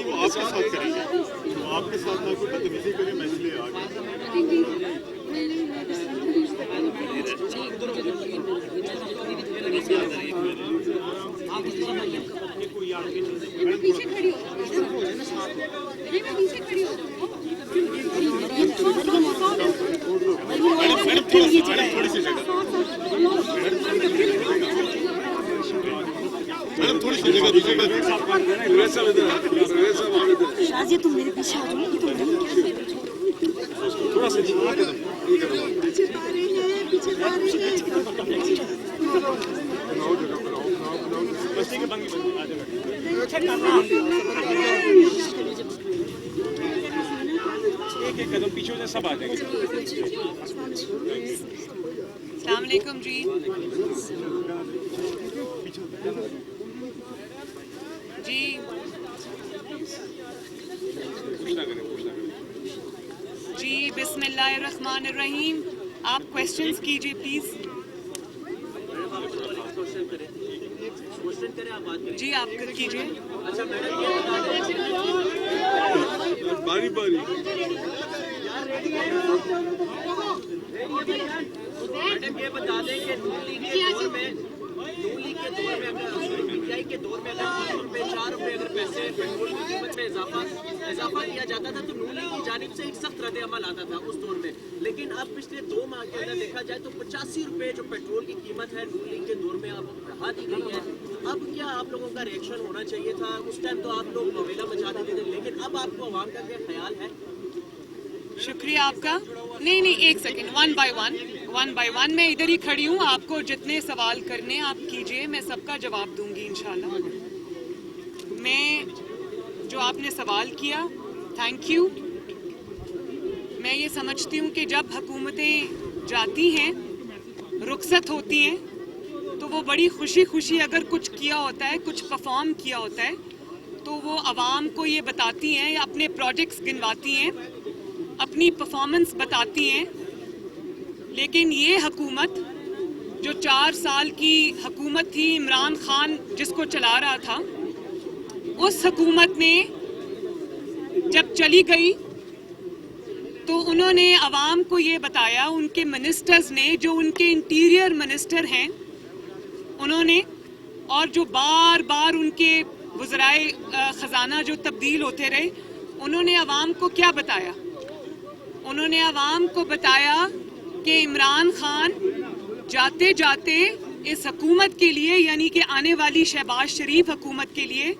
وہ آپ کے ساتھ کریں گے، وہ آپ کے ساتھ نہ کوئی بدتمیزی کرے، میں اس لیے آ گیا. پیچھے کھڑی ہو، پیچھے کھڑی ہو. تھوڑی سی جگہ، میڈم تھوڑی سی جگہ دیجیے گا. شازیہ تم میرے پیچھے آ جاؤ. تھوڑا سا ایک قدم پیچھے سے سب آ جائیں گے. السلام علیکم جی. جی بسم اللہ الرحمن الرحیم. آپ کوشچنز کیجئے پلیز. جی آپ کیجئے. باری باری میڈم یہ بتا دیں کہ نون لیگ کے دور میں کے دور میں اگر 3 روپے 4 روپے اگر پیسے پیٹرول کی قیمت میں اضافہ کیا جاتا تھا تو نون لیگ کی جانب سے ایک سخت رد عمل آتا تھا اس دور میں. لیکن اب پچھلے 2 ماہ کے اندر دیکھا جائے تو 85 روپے جو پیٹرول کی قیمت ہے نون لیگ کے دور میں اب بڑھا دی گئی ہے. اب کیا آپ لوگوں کا ریئیکشن ہونا چاہیے تھا؟ اس ٹائم تو آپ لوگ مویلا مچا دیتے تھے، لیکن اب آپ کو عوام کا کیا خیال ہے؟ شکریہ آپ کا. نہیں ایک سیکنڈ، ون بائی ون میں ادھر ہی کھڑی ہوں. آپ کو جتنے سوال کرنے آپ کیجئے، میں سب کا جواب دوں گی انشاءاللہ. میں جو آپ نے سوال کیا، تھینک یو. میں یہ سمجھتی ہوں کہ جب حکومتیں جاتی ہیں، رخصت ہوتی ہیں، تو وہ بڑی خوشی اگر کچھ کیا ہوتا ہے، کچھ پرفارم کیا ہوتا ہے، تو وہ عوام کو یہ بتاتی ہیں یا اپنے پروجیکٹس گنواتی ہیں، اپنی پرفارمنس بتاتی ہیں. لیکن یہ حکومت جو 4 سال کی حکومت تھی، عمران خان جس کو چلا رہا تھا، اس حکومت نے جب چلی گئی تو انہوں نے عوام کو یہ بتایا، ان کے منسٹرز نے، جو ان کے انٹیریئر منسٹر ہیں انہوں نے، اور جو بار بار ان کے وزرائے خزانہ جو تبدیل ہوتے رہے، انہوں نے عوام کو کیا بتایا؟ انہوں نے عوام کو بتایا کہ عمران خان جاتے جاتے اس حکومت کے لیے، یعنی کہ آنے والی شہباز شریف حکومت کے لیے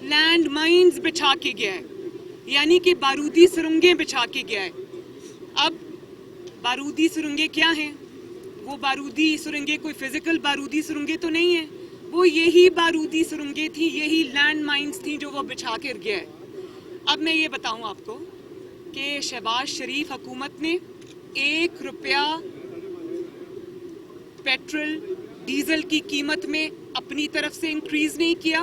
لینڈ مائنز بچھا کے گیا ہے، یعنی کہ بارودی سرنگیں بچھا کے گیا ہے. اب بارودی سرنگیں کیا ہیں؟ وہ بارودی سرنگیں کوئی فزیکل بارودی سرنگیں تو نہیں ہیں، وہ یہی بارودی سرنگیں تھیں، یہی لینڈ مائنز تھیں جو وہ بچھا کر گیا ہے. اب میں یہ بتاؤں آپ کو کہ شہباز شریف حکومت نے 1 روپیہ پیٹرول ڈیزل کی قیمت میں اپنی طرف سے انکریز نہیں کیا.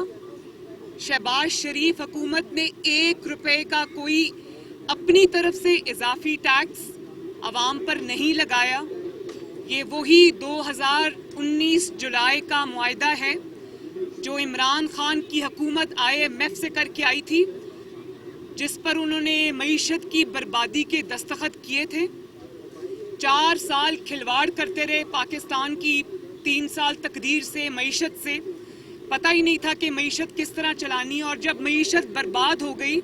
شہباز شریف حکومت نے 1 روپے کا کوئی اپنی طرف سے اضافی ٹیکس عوام پر نہیں لگایا. یہ وہی 2019 جولائی کا معاہدہ ہے جو عمران خان کی حکومت IMF سے کر کے آئی تھی، جس پر انہوں نے معیشت کی بربادی کے دستخط کیے تھے. 4 سال کھلواڑ کرتے رہے پاکستان کی 3 سال تقدیر سے، معیشت سے. پتہ ہی نہیں تھا کہ معیشت کس طرح چلانی، اور جب معیشت برباد ہو گئی،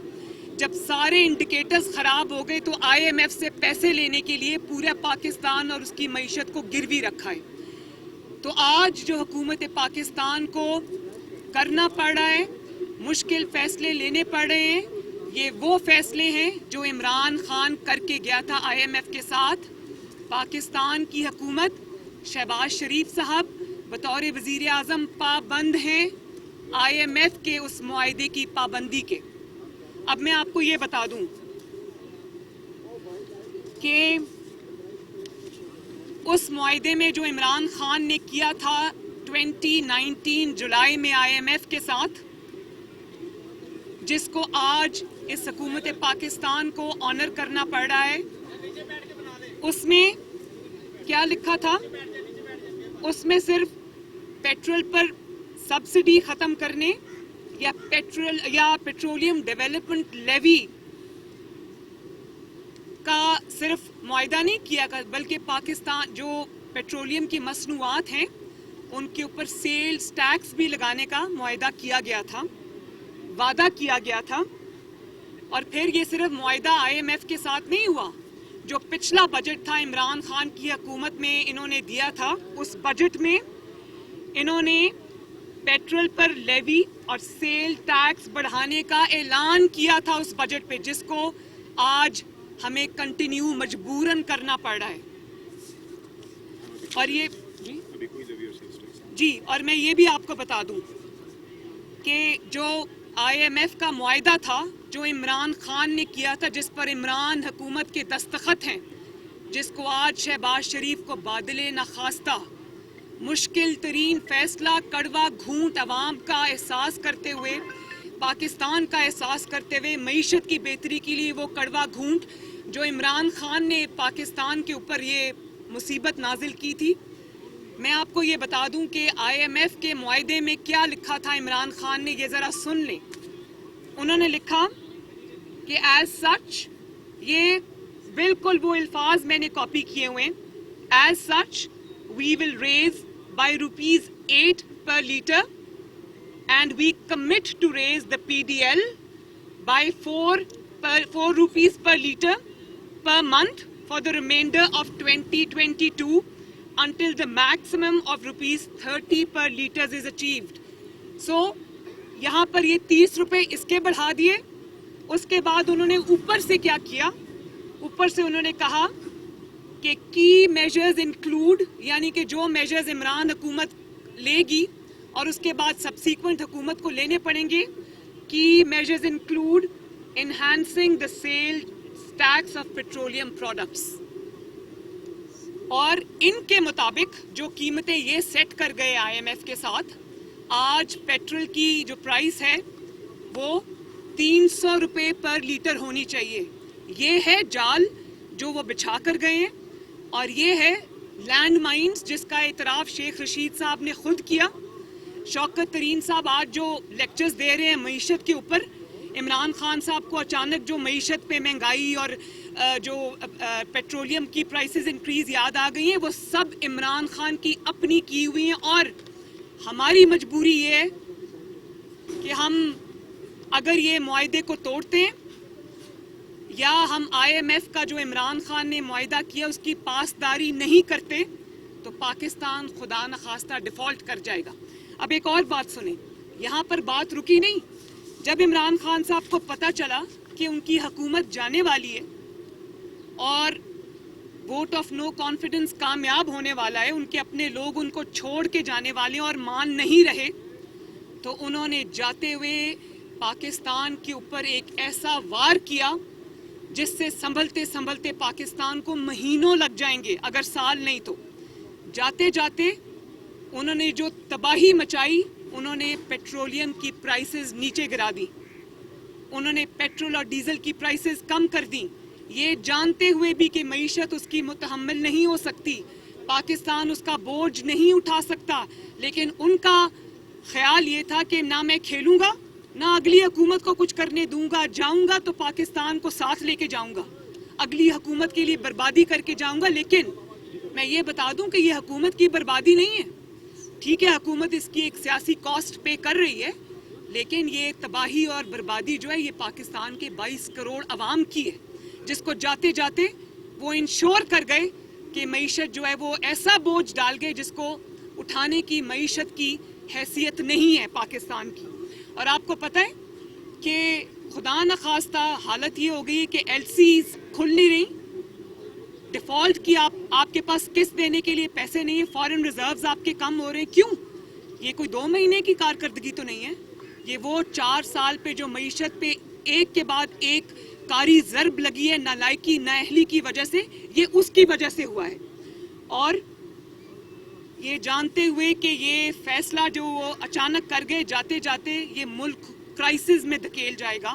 جب سارے انڈیکیٹرز خراب ہو گئے، تو IMF سے پیسے لینے کے لیے پورا پاکستان اور اس کی معیشت کو گروی رکھا ہے. تو آج جو حکومت پاکستان کو کرنا پڑ رہا ہے، مشکل فیصلے لینے پڑ رہے ہیں، یہ وہ فیصلے ہیں جو عمران خان کر کے گیا تھا IMF کے ساتھ. پاکستان کی حکومت، شہباز شریف صاحب بطور وزیر اعظم پابند ہیں IMF کے اس معاہدے کی پابندی کے. اب میں آپ کو یہ بتا دوں کہ اس معاہدے میں جو عمران خان نے کیا تھا 2019 جولائی میں IMF کے ساتھ، جس کو آج اس حکومت پاکستان کو آنر کرنا پڑ رہا ہے، اس میں کیا لکھا تھا؟ اس میں صرف پیٹرول پر سبسڈی ختم کرنے या पेट्रोलियम डेवलपमेंट लेवी का सिर्फ मुआहदा नहीं किया गया, बल्कि पाकिस्तान जो पेट्रोलियम की मसनूआत हैं उनके ऊपर सेल्स टैक्स भी लगाने का मुआहदा किया गया था, वादा किया गया था। और फिर ये सिर्फ मुआहदा IMF के साथ नहीं हुआ, जो पिछला बजट था इमरान खान की हुकूमत में इन्होंने दिया था, उस बजट में इन्होंने पेट्रोल पर लेवी और सेल टैक्स बढ़ाने का ऐलान किया था उस बजट पे, जिसको आज हमें कंटिन्यू मजबूरन करना पड़ रहा है। और ये जी, और मैं ये भी आपको बता दूं कि जो IMF का मुआहदा था जो इमरान खान ने किया था, जिस पर इमरान हुकूमत के दस्तखत हैं, जिसको आज शहबाज शरीफ को बादले नखास्ता मुश्किल तरीन फैसला, कड़वा घूंट अवाम का एहसास करते हुए, पाकिस्तान का एहसास करते हुए, मईशत की बेहतरी के लिए वो कड़वा घूंट जो इमरान खान ने पाकिस्तान के ऊपर ये मुसीबत नाजिल की थी। मैं आपको ये बता दूं कि IMF के मुआहदे में क्या लिखा था इमरान खान ने, ये ज़रा सुन लें। उन्होंने लिखा कि एज सच, ये बिल्कुल वो अल्फाज मैंने कॉपी किए हुए हैं, as such we will raise by ₹8 per litre and we commit to raise the PDL by 4 rupees per litre per month for the remainder of 2022 until the maximum of ₹30 per litre is achieved. So यहाँ पर ये 30 रुपए इसके बढ़ा दिए। उसके बाद उन्होंने ऊपर से क्या किया, ऊपर से उन्होंने कहा कि की मेजर्स इंक्लूड, यानी कि जो मेजर्स इमरान हुकूमत लेगी और उसके बाद सब्सीक्वेंट हुकूमत को लेने पड़ेंगे, की measures include enhancing the sale tax of petroleum products. और इनके मुताबिक जो कीमतें ये सेट कर गए IMF के साथ, आज पेट्रोल की जो प्राइस है वो 300 रुपये पर लीटर होनी चाहिए। ये है जाल जो वो बिछा कर गए हैं, और ये है लैंड माइंस जिसका इतराफ़ शेख रशीद साहब ने खुद किया। शौकत तरीन साहब आज जो लेक्चर्स दे रहे हैं मईशत के ऊपर, इमरान खान साहब को अचानक जो मईशत पे महंगाई और जो पेट्रोलियम की प्राइसेस इंक्रीज़ याद आ गई हैं, वो सब इमरान खान की अपनी की हुई हैं। और हमारी मजबूरी ये है कि हम अगर ये मुआहदे को तोड़ते हैं या हम IMF का जो इमरान खान ने मुआहदा किया उसकी पासदारी नहीं करते, तो पाकिस्तान खुदा न खास्ता डिफ़ॉल्ट कर जाएगा। अब एक और बात सुने, यहाँ पर बात रुकी नहीं। जब इमरान खान साहब को पता चला कि उनकी हुकूमत जाने वाली है और वोट ऑफ नो कॉन्फिडेंस कामयाब होने वाला है, उनके अपने लोग उनको छोड़ के जाने वाले हैं और मान नहीं रहे, तो उन्होंने जाते हुए पाकिस्तान के ऊपर एक ऐसा वार किया जिससे संभलते संभलते पाकिस्तान को महीनों लग जाएंगे, अगर साल नहीं तो। जाते जाते उन्होंने जो तबाही मचाई, उन्होंने पेट्रोलियम की प्राइसेस नीचे गिरा दी, उन्होंने पेट्रोल और डीजल की प्राइसेस कम कर दी, ये जानते हुए भी कि मईशत उसकी मुतहम्मिल नहीं हो सकती, पाकिस्तान उसका बोझ नहीं उठा सकता। लेकिन उनका ख्याल ये था कि ना मैं खेलूँगा, ना अगली हुकूमत को कुछ करने दूंगा, जाऊंगा तो पाकिस्तान को साथ लेके जाऊंगा, अगली हुकूमत के लिए बर्बादी करके जाऊंगा। लेकिन मैं ये बता दूं कि ये हुकूमत की बर्बादी नहीं है, ठीक है, हुकूमत इसकी एक सियासी कॉस्ट पे कर रही है, लेकिन ये तबाही और बर्बादी जो है ये पाकिस्तान के 22 करोड़ अवाम की है, जिसको जाते जाते वो इंश्योर कर गए कि मईशत जो है वो ऐसा बोझ डाल गए जिसको उठाने की मईशत की हैसियत नहीं है पाकिस्तान की। और आपको पता है कि खुदा न खास्ता हालत ये हो गई है कि LCs खुल नहीं रही, डिफ़ॉल्ट की आपके पास किस्त देने के लिए पैसे नहीं है, फॉरेन रिजर्व्स आपके कम हो रहे हैं। क्यों? ये कोई 2 महीने की कारकर्दगी तो नहीं है, ये वो 4 साल पे जो मईशत पे एक के बाद एक कारी ज़रब लगी है नालायकी नाअहली की वजह से, ये उसकी वजह से हुआ है। और ये जानते हुए कि ये फैसला जो वो अचानक कर गए, जाते जाते ये मुल्क क्राइसिस में धकेल जाएगा,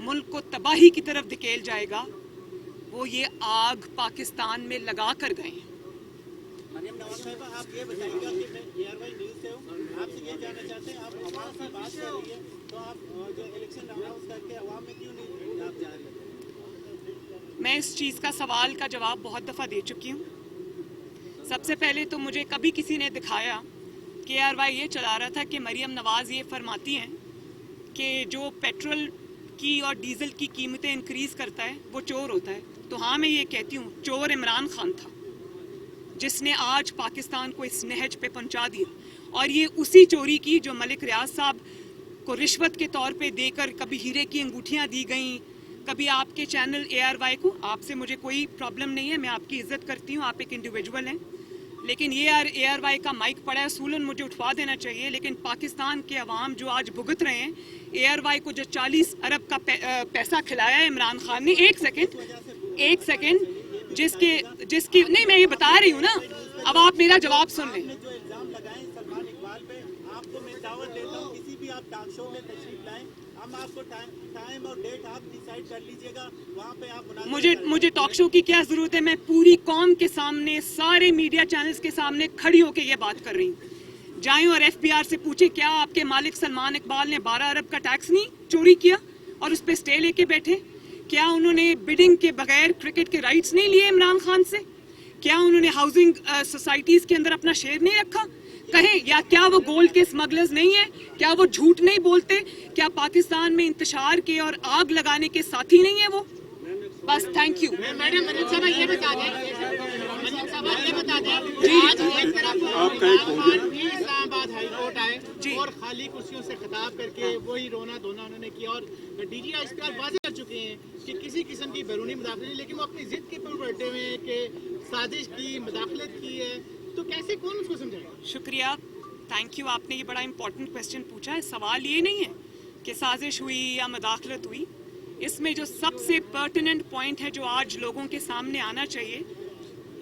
मुल्क को तबाही की तरफ धकेल जाएगा, वो ये आग पाकिस्तान में लगा कर गए हैं। नवाज साहिबा, आप ये बताइएगा कि मैं ARY न्यूज़ से हूँ, आपसे ये जानना चाहते हैं, आप आवाम की बात कर रही है, तो आप जो इलेक्शन अनाउंस करके आवाम में क्यों नहीं आप जा रही है? मैं इस चीज़ का सवाल का जवाब बहुत दफ़ा दे चुकी हूँ। सबसे पहले तो मुझे कभी किसी ने दिखाया कि ARY ये चला रहा था कि मरीम नवाज़ ये फरमाती हैं कि जो पेट्रोल की और डीजल की कीमतें इंक्रीज़ करता है वो चोर होता है। तो हाँ, मैं ये कहती हूँ, चोर इमरान खान था जिसने आज पाकिस्तान को इस नहज पे पहुंचा दिया, और ये उसी चोरी की जो मलिक रियाज साहब को रिश्वत के तौर पे देकर कभी हीरे की अंगूठियाँ दी गईं, कभी आपके चैनल ARY को, आपसे मुझे कोई प्रॉब्लम नहीं है, मैं आपकी इज्जत करती हूँ, आप एक इंडिविजुअल हैं, लेकिन ये ARY का माइक पड़ा है, सूलन मुझे उठवा देना चाहिए। लेकिन पाकिस्तान के अवाम जो आज भुगत रहे हैं, ARY को जो 40 अरब का पैसा खिलाया है इमरान खान ने, एक सेकेंड जिसकी नहीं, मैं ये बता रही हूँ ना, अब आप मेरा जवाब सुन लें। जो इल्जाम लगाए सलमान इकबाल पे, आपको मैं दावत देता हूँ किसी भी आप टॉक शो में तशरीफ लाएं, हम आपको टाइम और डेट आप डिसाइड कर लीजिएगा, वहाँ पे आप मुझे टॉक शो की क्या जरूरत है? मैं पूरी कौम के सामने, सारे मीडिया चैनल्स के सामने खड़ी होकर ये बात कर रही हूँ। जाएं और FBR से पूछे, क्या आपके मालिक सलमान इकबाल ने 12 अरब का टैक्स नहीं चोरी किया और उस पर स्टे लेके बैठे? क्या उन्होंने बिडिंग के बगैर क्रिकेट के राइट्स नहीं लिए इमरान खान से? क्या उन्होंने हाउसिंग सोसाइटीज के अंदर अपना शेयर नहीं रखा? कहें, या क्या वो गोल्ड के स्मगलर्स नहीं है? क्या वो झूठ नहीं बोलते? क्या पाकिस्तान में इंतशार के और आग लगाने के साथी नहीं है वो? बस, थैंक यू। मैडम मनीष साहब ये बता दें, जी, आज एक तरफ आपका एक हो गया। भी इस्लामाबाद हाई कोर्ट आए जी। और खाली कुर्सियों से खिताब करके वही रोना धोना उन्होंने किया, और DG ISPR वाज़ेह कर चुके हैं कि किसी किस्म की बैरूनी मुदाखलत नहीं, लेकिन वो अपनी जिद के ऊपर बैठे हुए हैं कि साजिश की, मुदाखलत की है, तो कैसे कौन उसको समझाएगा? शुक्रिया, थैंक यू। आपने ये बड़ा इंपॉर्टेंट क्वेश्चन पूछा है। सवाल ये नहीं है कि साजिश हुई या मुदाखलत हुई, इसमें जो सबसे पर्टिनेंट पॉइंट है जो आज लोगों के सामने आना चाहिए,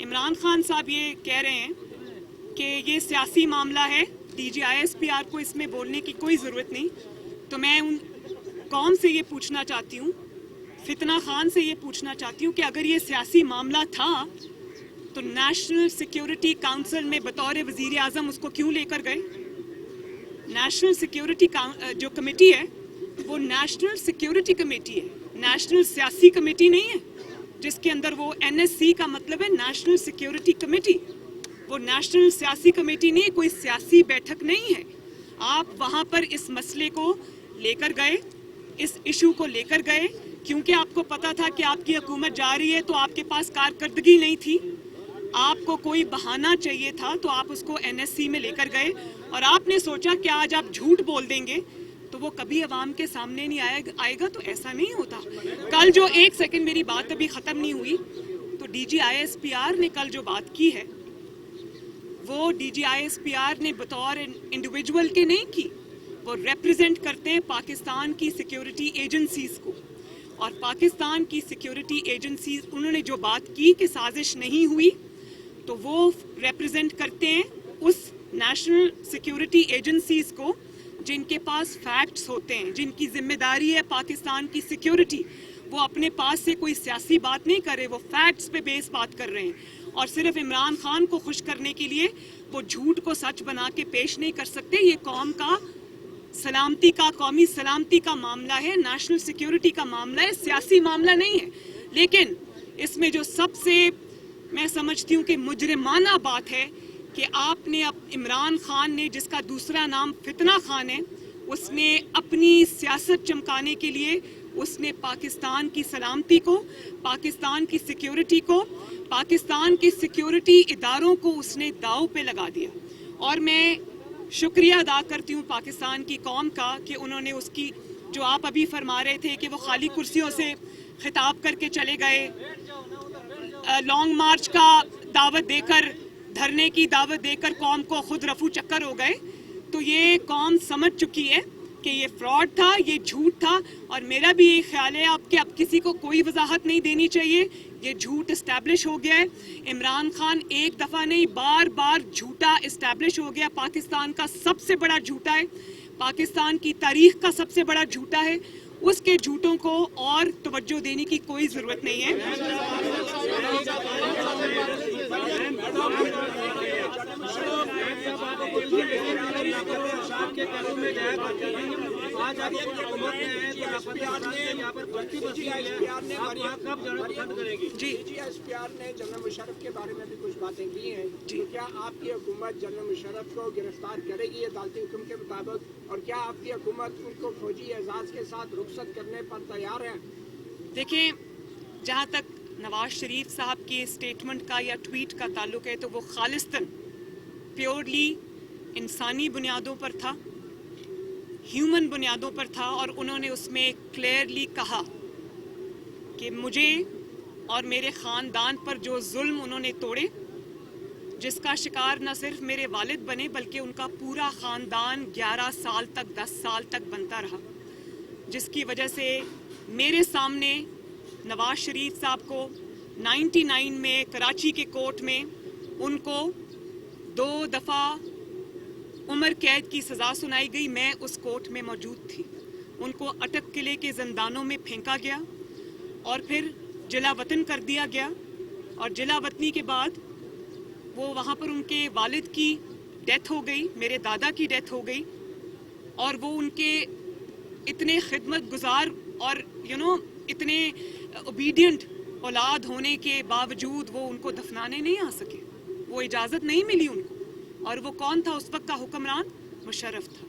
इमरान खान साहब ये कह रहे हैं कि ये सियासी मामला है, DG ISPR को इसमें बोलने की कोई ज़रूरत नहीं। तो मैं उन कौम से ये पूछना चाहती हूँ, फितना खान से ये पूछना चाहती हूँ कि अगर ये सियासी मामला था तो नेशनल सिक्योरिटी काउंसिल में बतौर वज़ीर आज़म उसको क्यों लेकर गए? नेशनल सिक्योरिटी जो कमेटी है वो नेशनल सिक्योरिटी कमेटी है, नेशनल सियासी कमेटी नहीं है, जिसके अंदर वो NSC का मतलब है नेशनल सिक्योरिटी कमेटी। वो नेशनल सियासी कमेटी नहीं है, कोई सियासी बैठक नहीं है। आप वहाँ पर इस मसले को लेकर गए, इस इशू को लेकर गए, क्योंकि आपको पता था कि आपकी हुकूमत जा रही है, तो आपके पास कारकर्दगी नहीं थी, आपको कोई बहाना चाहिए था, तो आप उसको NSC में लेकर गए, और आपने सोचा कि आज आप झूठ बोल देंगे तो वो कभी अवाम के सामने नहीं आएगा। तो ऐसा नहीं होता। कल जो, एक सेकंड, मेरी बात अभी ख़त्म नहीं हुई, तो DG ISPR ने कल जो बात की है वो DG ISPR ने बतौर इंडिविजुअल के नहीं की, वो रिप्रेजेंट करते हैं पाकिस्तान की सिक्योरिटी एजेंसीज को, और पाकिस्तान की सिक्योरिटी एजेंसीज, उन्होंने जो बात की कि साजिश नहीं हुई, तो वो रिप्रेजेंट करते हैं उस नेशनल सिक्योरिटी एजेंसीज को जिनके पास फैक्ट्स होते हैं, जिनकी जिम्मेदारी है पाकिस्तान की सिक्योरिटी। वो अपने पास से कोई सियासी बात नहीं कर रहे, वो फैक्ट्स पे बेस बात कर रहे हैं, और सिर्फ इमरान खान को खुश करने के लिए वो झूठ को सच बना के पेश नहीं कर सकते। ये कौम का सलामती का, कौमी सलामती का मामला है, नेशनल सिक्योरिटी का मामला है, सियासी मामला नहीं है। लेकिन इसमें जो सबसे मैं समझती हूँ कि मुजरिमाना बात है कि आपने, अब इमरान खान ने, जिसका दूसरा नाम फितना खान है, उसने अपनी सियासत चमकाने के लिए उसने पाकिस्तान की सलामती को, पाकिस्तान की सिक्योरिटी को, पाकिस्तान के सिक्योरिटी इदारों को उसने दांव पे लगा दिया। और मैं शुक्रिया अदा करती हूँ पाकिस्तान की कौम का कि उन्होंने उसकी, जो आप अभी फरमा रहे थे कि वो खाली कुर्सियों से खिताब करके चले गए, लॉन्ग मार्च का दावत देकर, धरने की दावत देकर कौम को खुद रफू चक्कर हो गए, तो ये कौम समझ चुकी है कि ये फ्रॉड था, ये झूठ था। और मेरा भी ये ख्याल है अब कि अब किसी को कोई वजाहत नहीं देनी चाहिए, ये झूठ इस्टेब्लिश हो गया है। इमरान खान एक दफ़ा नहीं, बार बार झूठा इस्टेब्लिश हो गया, पाकिस्तान का सबसे बड़ा झूठा है, पाकिस्तान की तारीख का सबसे बड़ा झूठा है। उसके झूठों को और तवज्जो देने की कोई ज़रूरत नहीं है। जी DGSPR ने जनरल मुशर्रफ के बारे में भी कुछ बातें की हैं, तो क्या आपकी हुकूमत जनरल मुशर्रफ को गिरफ्तार करेगी अदालती हुक्म के मुताबिक, और क्या आपकी हुकूमत उनको फौजी एजाज के साथ रुखसत करने पर तैयार है? देखिए, जहाँ तक नवाज शरीफ साहब के स्टेटमेंट का या ट्वीट का ताल्लुक है तो वो खालिस्तन प्योरली इंसानी बुनियादों पर था, ह्यूमन बुनियादों पर था, और उन्होंने उसमें क्लियरली कहा कि मुझे और मेरे ख़ानदान पर जो जुल्म उन्होंने तोड़े, जिसका शिकार न सिर्फ मेरे वालिद बने बल्कि उनका पूरा ख़ानदान 11 साल तक 10 साल तक बनता रहा, जिसकी वजह से मेरे सामने नवाज शरीफ साहब को 99 में कराची के कोर्ट में उनको 2 दफ़ा उम्र कैद की सज़ा सुनाई गई। मैं उस कोर्ट में मौजूद थी। उनको अटक किले के ज़ंदानों में फेंका गया और फिर जिला वतन कर दिया गया, और जिला वतनी के बाद वो वहाँ पर उनके वालिद की डेथ हो गई, मेरे दादा की डेथ हो गई, और वो उनके इतने खिदमत गुजार और इतने ओबीडियंट औलाद होने के बावजूद वो उनको दफनाने नहीं आ सके, वो इजाज़त नहीं मिली उनको। और वो कौन था उस वक्त का हुक्मरान? मुशर्रफ था।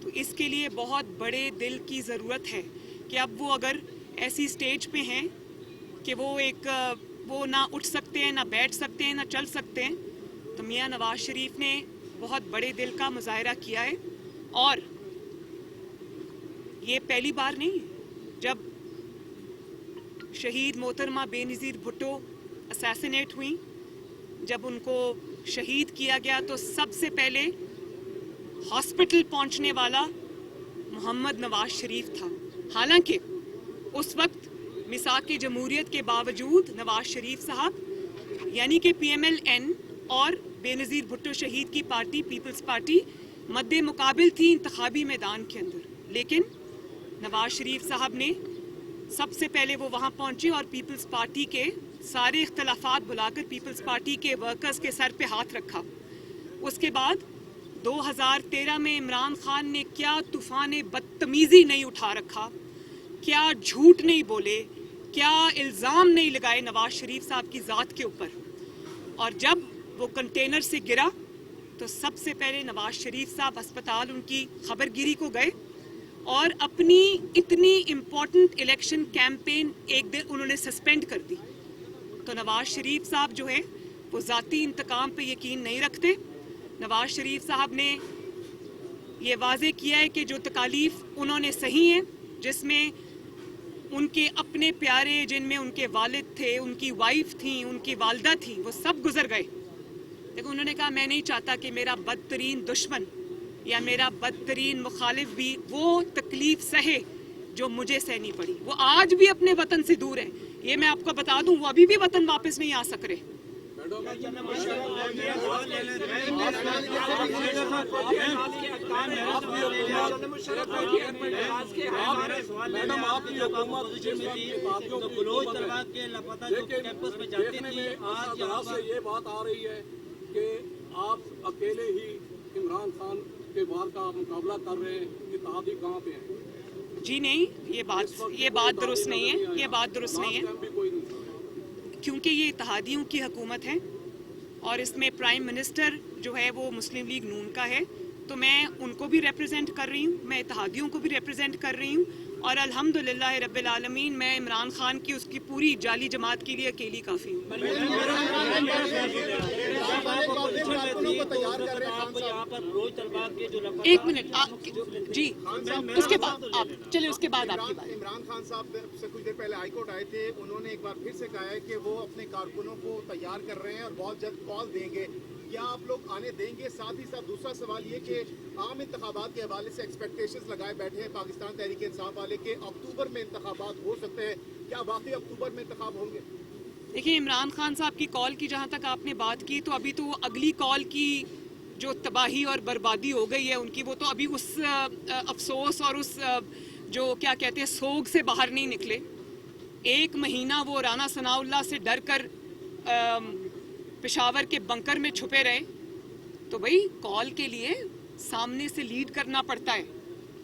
तो इसके लिए बहुत बड़े दिल की ज़रूरत है कि अब वो अगर ऐसी स्टेज पे हैं कि वो ना उठ सकते हैं, ना बैठ सकते हैं, ना चल सकते हैं, तो मियाँ नवाज शरीफ ने बहुत बड़े दिल का मुजाहरा किया है। और ये पहली बार नहीं है। जब शहीद मोहतरमा बेनज़ीर भुट्टो असैसिनेट हुई, जब उनको शहीद किया गया, तो सबसे पहले हॉस्पिटल पहुंचने वाला मोहम्मद नवाज शरीफ था। हालांकि उस वक्त मिसाक जमहूरियत के बावजूद नवाज शरीफ साहब यानी कि PMLN और बेनज़ीर भुट्टो शहीद की पार्टी पीपल्स पार्टी मद्दे मुकाबिल थी इंतखाबी मैदान के अंदर, लेकिन नवाज शरीफ साहब ने सबसे पहले वो वहाँ पहुँचे और पीपल्स पार्टी के सारे इख्तलाफात बुलाकर पीपल्स पार्टी के वर्कर्स के सर पे हाथ रखा। उसके बाद 2013 में इमरान खान ने क्या तूफ़ान बदतमीज़ी नहीं उठा रखा, क्या झूठ नहीं बोले, क्या इल्ज़ाम नहीं लगाए नवाज शरीफ साहब की ज़ात के ऊपर। और जब वो कंटेनर से गिरा तो सबसे पहले नवाज शरीफ साहब अस्पताल उनकी खबरगिरी को गए और अपनी इतनी इम्पोर्टेंट इलेक्शन कैंपेन एक दिन उन्होंने सस्पेंड कर दी। तो नवाज शरीफ साहब जो है वो ज़ाती इंतकाम पे यकीन नहीं रखते। नवाज शरीफ साहब ने ये वाज़े किया है कि जो तकालीफ उन्होंने सही हैं, जिसमें उनके अपने प्यारे, जिनमें उनके वालिद थे, उनकी वाइफ थी, उनकी वालदा थी, वो सब गुजर गए। देखो, उन्होंने कहा मैं नहीं चाहता कि मेरा बदतरीन दुश्मन या मेरा बदतरीन मुखालिफ भी वो तकलीफ सहे जो मुझे सहनी पड़ी। वो आज भी अपने वतन से दूर है, ये मैं आपको बता दूं, वो अभी भी वतन वापस नहीं आ सक रहे। मैडम, आपकी हुकूमत आज यहाँ से ये बात आ रही है कि आप अकेले ही इमरान खान के वार का मुकाबला कर रहे हैं, इत्तेहादी कहाँ पे हैं? जी नहीं, ये बात दुरुस्त नहीं है, ये बात दुरुस्त नहीं है, क्योंकि ये इत्तेहादियों की हुकूमत है और इसमें प्राइम मिनिस्टर जो है वो मुस्लिम लीग नून का है, तो मैं उनको भी रिप्रेजेंट कर रही हूँ, मैं इत्तेहादियों को भी रिप्रेजेंट कर रही हूँ, और अल्हम्दुलिल्लाह रब्बिल आलमीन मैं इमरान खान की उसकी पूरी जाली जमात के लिए अकेली काफ़ी हूँ। एक मिनट जी, उसके बाद आप चलिए, उसके बाद आपकी बात। इमरान खान साहब से कुछ देर पहले हाईकोर्ट आए थे, उन्होंने एक बार फिर से कहा है कि वो अपने कारकुनों को तैयार कर रहे हैं और बहुत जल्द कॉल देंगे। क्या आप लोग आने देंगे? साथ ही साथ दूसरा सवाल ये कि आम इंतखाबात के हवाले से एक्सपेक्टेशंस लगाए बैठे हैं पाकिस्तान तहरीक इंसाफ वाले के अक्टूबर में इंतखाबात हो सकते हैं, क्या वाकई अक्टूबर में इंतखाब होंगे? देखिए, इमरान खान साहब की कॉल की जहाँ तक आपने बात की, तो अभी तो अगली कॉल की जो तबाही और बर्बादी हो गई है उनकी, वो तो अभी उस अफसोस और उस जो क्या कहते हैं सोग से बाहर नहीं निकले। 1 महीना वो राना सनाउल्लाह से डर कर पेशावर के बंकर में छुपे रहे, तो भाई कॉल के लिए सामने से लीड करना पड़ता है।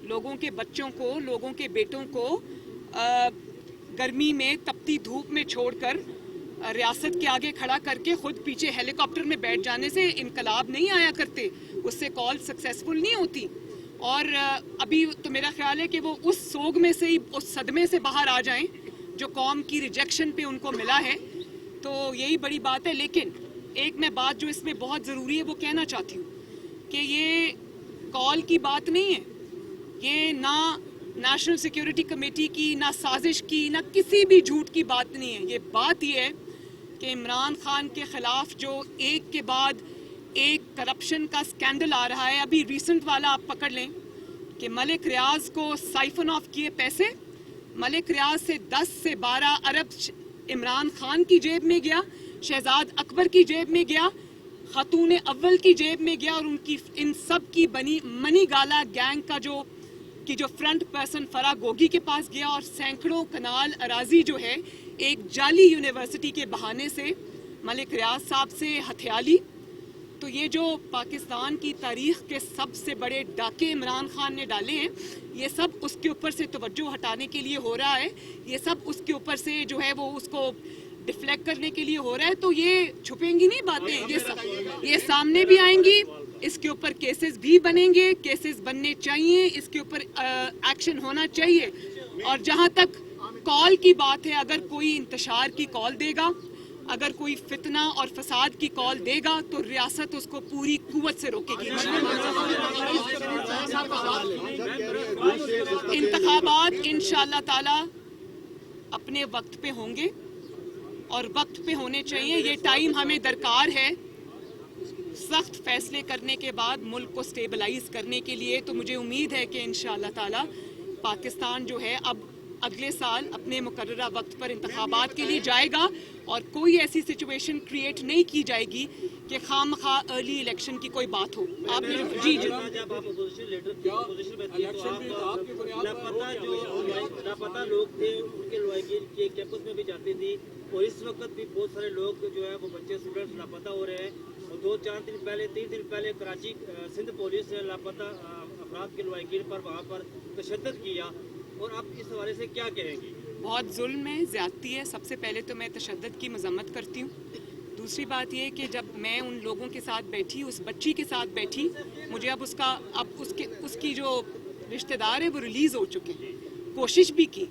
लोगों के बच्चों को, लोगों के बेटों को गर्मी में तपती धूप में छोड़कर रियासत के आगे खड़ा करके खुद पीछे हेलीकॉप्टर में बैठ जाने से इनकलाब नहीं आया करते, उससे कॉल सक्सेसफुल नहीं होती। और अभी तो मेरा ख्याल है कि वो उस सोग में से ही, उस सदमे से बाहर आ जाएं जो कौम की रिजेक्शन पे उनको मिला है, तो यही बड़ी बात है। लेकिन एक मैं बात जो इसमें बहुत ज़रूरी है वो कहना चाहती हूँ कि ये कॉल की बात नहीं है, ये ना नेशनल सिक्योरिटी कमेटी की, ना साजिश की, ना किसी भी झूठ की बात नहीं है। ये बात ये है कि इमरान खान के ख़िलाफ़ जो एक के बाद एक करप्शन का स्कैंडल आ रहा है, अभी रिसेंट वाला आप पकड़ लें कि मलिक रियाज को साइफन ऑफ किए पैसे, मलिक रियाज से 10 से 12 अरब इमरान खान की जेब में गया, शहजाद अकबर की जेब में गया, खातून अव्वल की जेब में गया, और उनकी इन सब की बनी मनी गाला गैंग का जो फ्रंट पर्सन फरा गोगी के पास गया, और सैकड़ों कनाल अराजी जो है एक जाली यूनिवर्सिटी के बहाने से मलिक रियाज साहब से हथियाली। तो ये जो पाकिस्तान की तारीख के सबसे बड़े डाके इमरान खान ने डाले हैं, ये सब उसके ऊपर से तवज्जो हटाने के लिए हो रहा है, ये सब उसके ऊपर से जो है वो उसको डिफ्लेक्ट करने के लिए हो रहा है। तो ये छुपेंगी नहीं बातें, ये सामने भी आएंगी, इसके ऊपर केसेस भी बनेंगे, केसेस बनने चाहिए, इसके ऊपर एक्शन होना चाहिए। और जहां तक कॉल की बात है, अगर कोई इंतशार की कॉल देगा, अगर कोई फितना और फसाद की कॉल देगा, तो रियासत उसको पूरी कुव्वत से रोकेगी। इंतखाबात इंशाअल्लाह ताला अपने वक्त पे होंगे और वक्त पे होने चाहिए। ये टाइम हमें दरकार है सख्त फैसले करने के बाद मुल्क को स्टेबलाइज करने के लिए। तो मुझे उम्मीद है कि इंशाअल्लाह ताला पाकिस्तान जो है अब अगले साल अपने मुकर्ररा वक्त पर इंतखाबात के लिए जाएगा, और कोई ऐसी सिचुएशन क्रिएट नहीं की जाएगी कि खामखा अर्ली इलेक्शन की कोई बात हो। आप जी जी जब आप अपोजिशन लीडर थे, अपोजिशन में थे, तो आप लापता जो लापता लोग थे उनके लॉयगिर के कैंपस में भी जाती थी, और इस वक्त भी बहुत सारे लोग जो है वो बच्चे स्टूडेंट्स लापता हो रहे हैं। और 2-4 दिन पहले, 3 दिन पहले कराची सिंध पुलिस ने लापता अफराद के लॉयगिर पर वहाँ पर तशद्दुद किया, और आप इस हवाले से क्या कहेंगी? बहुत जुल्म है, ज़्यादती है। सबसे पहले तो मैं तशद्दुद की मज़म्मत करती हूँ। दूसरी बात ये कि जब मैं उन लोगों के साथ बैठी, उस बच्ची के साथ बैठी, मुझे अब उसकी जो रिश्तेदार है वो रिलीज़ हो चुके हैं, कोशिश भी की,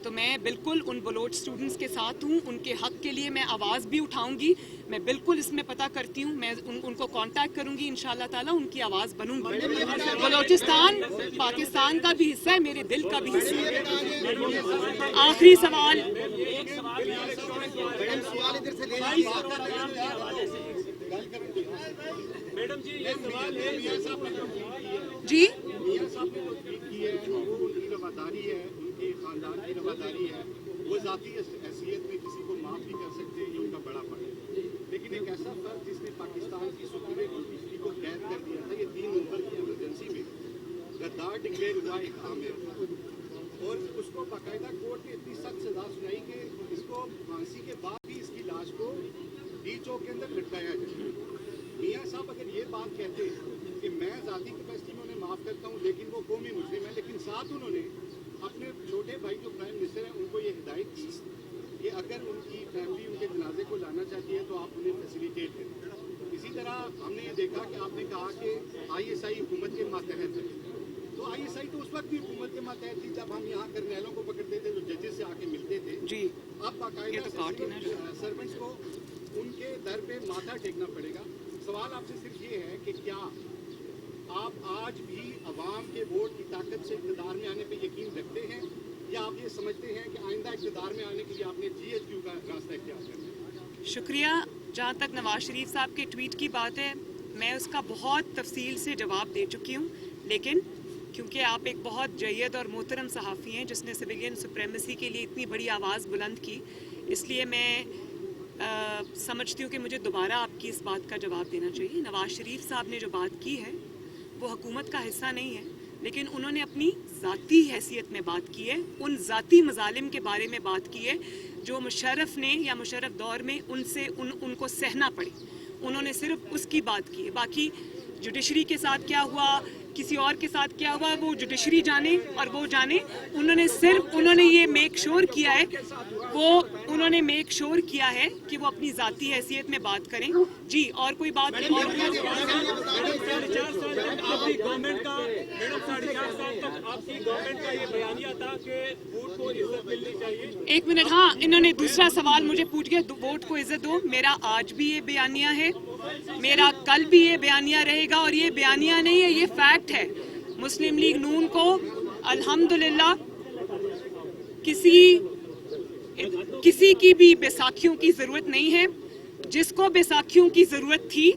तो मैं बिल्कुल उन बलोच स्टूडेंट्स के साथ हूँ। उनके हक़ के लिए मैं आवाज़ भी उठाऊंगी, मैं बिल्कुल इसमें पता करती हूँ, मैं उनको कांटेक्ट करूँगी, इंशाअल्लाह ताला उनकी आवाज़ बनूंगी। बलोचिस्तान पाकिस्तान का भी हिस्सा है, मेरे दिल का भी हिस्सा है। आखिरी सवाल मैडम जी, ये सवाल है जी, उनकी रवादारी है, उनके खानदान की रवादारी है, वो जाती हैसियत में किसी को माफ नहीं कर सकते, ये उनका बड़ा फर्क है। लेकिन एक ऐसा फर्क जिसने पाकिस्तान की सुप्रीम कोर्ट को कैद कर दिया था, ये 3 नवंबर की इमरजेंसी में गद्दार डिक्लेयर हुआ एक आमिर, और उसको बाकायदा कोर्ट ने इतनी सख्त सजा सुनाई कि इसको फांसी के बाद भी इसकी लाश को डी चौक के अंदर लटकाया जाए। मियाँ साहब अगर ये बात कहते कि मैं ज़ाती कैपेसिटी में उन्हें माफ़ करता हूँ, लेकिन वो कौमी मुस्लिम है, लेकिन साथ उन्होंने अपने छोटे भाई जो प्राइम मिनिस्टर हैं उनको ये हिदायत की कि अगर उनकी फैमिली उनके जनाजे को लाना चाहती है तो आप उन्हें फैसिलिटेट करें। इसी तरह हमने ये देखा कि आपने कहा कि ISI हुकूमत के मातहत है, तो ISI तो उस वक्त भी हुकूमत के मातहत थी जब हम यहाँ करनेलों को पकड़ते थे, जो जजेस से आके मिलते थे जी। अब बाकायदा सर्वेंट्स को उनके दर पे माथा टेकना पड़ेगा। सवाल आपसे सिर्फ ये है कि क्या आप आज भी अवाम के वोट की ताकत से इक़्तिदार में आने पे यकीन रखते हैं, या आप ये समझते हैं कि आइंदा इक़्तिदार में आने के लिए आपने GHQ का रास्ता इख्तियार करना है? शुक्रिया। जहाँ तक नवाज शरीफ साहब के ट्वीट की बात है, मैं उसका बहुत तफसील से जवाब दे चुकी हूँ, लेकिन क्योंकि आप एक बहुत जय्यद और मोहतरम सहाफ़ी हैं जिसने सिविलियन सुप्रेमेसी के लिए इतनी बड़ी आवाज़ बुलंद की, इसलिए मैं समझती हूँ कि मुझे दोबारा आपकी इस बात का जवाब देना चाहिए। नवाज शरीफ साहब ने जो बात की है वो हुकूमत का हिस्सा नहीं है, لیکن انہوں نے اپنی ذاتی حیثیت میں بات کی ہے, ان ذاتی مظالم کے بارے میں بات کی ہے جو مشرف نے یا مشرف دور میں ان کو سہنا پڑے. انہوں نے صرف اس کی بات کی ہے. باقی جوڈیشری کے ساتھ کیا ہوا, کسی اور کے ساتھ کیا ہوا, وہ جوڈیشری جانے اور وہ جانے. انہوں نے یہ میک شور کیا ہے, انہوں نے میک شور کیا ہے کہ وہ اپنی ذاتی حیثیت میں بات کریں. جی اور کوئی بات آپ کی گورنمنٹ کا یہ بیانیہ تھا کہ ووٹ کو عزت ملنی چاہیے. ایک منٹ, ہاں انہوں نے دوسرا سوال مجھے پوچھ گیا, ووٹ کو عزت دو. میرا آج بھی یہ بیانیہ ہے, میرا کل بھی یہ بیانیہ رہے گا, اور یہ بیانیہ نہیں ہے, یہ فیکٹ ہے. مسلم لیگ نون کو الحمدللہ کسی کی بھی بیساکھیوں کی ضرورت نہیں ہے. جس کو بیساکھیوں کی ضرورت تھی,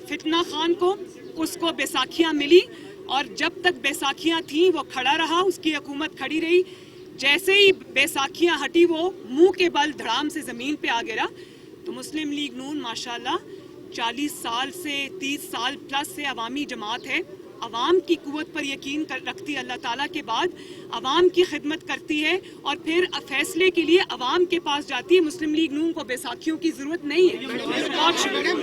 فتنہ خان کو, اس کو بیساکھیاں ملی, اور جب تک بیساکھیاں تھیں وہ کھڑا رہا, اس کی حکومت کھڑی رہی. جیسے ہی بیساکھیاں ہٹی وہ منہ کے بل دھڑام سے زمین پہ آ گرا. تو مسلم لیگ نون ماشاءاللہ 40 سال سے 30 سال پلس سے عوامی جماعت ہے, عوام کی قوت پر یقین رکھتی ہے, اللہ تعالیٰ کے بعد عوام کی خدمت کرتی ہے, اور پھر فیصلے کے لیے عوام کے پاس جاتی ہے. مسلم لیگ نون کو بیساکھیوں کی ضرورت نہیں ہے. بہت شکریہ.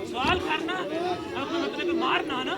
سوال کرنا مطلب مارنا نا.